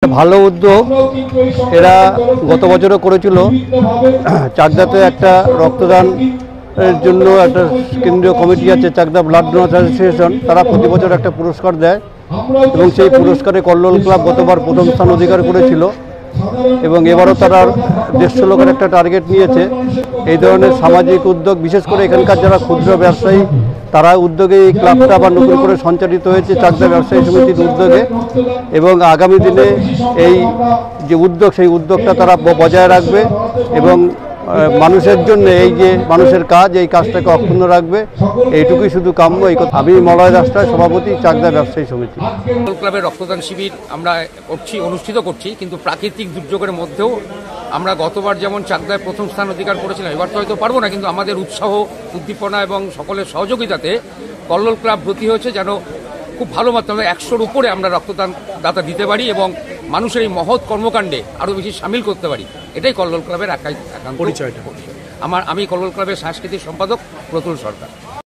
ভালো উদ্যোগ এরা গত বছরও করেছিল। চাকদাতে একটা রক্তদান এর জন্য একটা কেন্দ্রীয় কমিটি আছে, চাকদা ব্লাড ডোনার্স অ্যাসোসিয়েশন, তারা প্রতি বছর একটা পুরস্কার দেয় এবং সেই পুরস্কারে কল্লোল ক্লাব গতবার প্রথম স্থান অধিকার করেছিল এবং এবারও তারা 150 লোকের একটা টার্গেট নিয়েছে। এই ধরনের সামাজিক উদ্যোগ, বিশেষ করে এখানকার যারা ক্ষুদ্র ব্যবসায়ী, তারা উদ্যোগে এই ক্লাবটা আবার নতুন করে সঞ্চালিত হয়েছে চাকদা ব্যবসায়ী সমিতির উদ্যোগে, এবং আগামী দিনে এই যে উদ্যোগ, সেই উদ্যোগটা তারা বজায় রাখবে এবং মানুষের জন্য এই যে মানুষের কাজ, এই কাজটাকে অক্ষুণ্ণ রাখবে, এইটুকুই শুধু কাম্য। আমি মলয় রাষ্ট্রায় সভাপতি, চাকদা ব্যবসায়ী সমিতি। ক্লাবের রক্তদান শিবির আমরা অনুষ্ঠিত করছি, কিন্তু প্রাকৃতিক দুর্যোগের মধ্যেও আমরা গতবার যেমন চাকদায় প্রথম স্থান অধিকার করেছিলাম, এবার তো হয়তো পারবো না, কিন্তু আমাদের উৎসাহ, উদ্দীপনা এবং সকলের সহযোগিতাতে কল্লোল ক্লাব ব্রতী হয়েছে যেন খুব ভালো মাত্রায় 100-র উপরে আমরা রক্তদান দাতা দিতে পারি এবং মানুষের এই মহৎ কর্মকাণ্ডে আরও বেশি সামিল করতে পারি। এটাই কল্লোল ক্লাবের একান্ত পরিচয়টা। আমি কল্লোল ক্লাবের সাংস্কৃতিক সম্পাদক প্রতুল সরকার।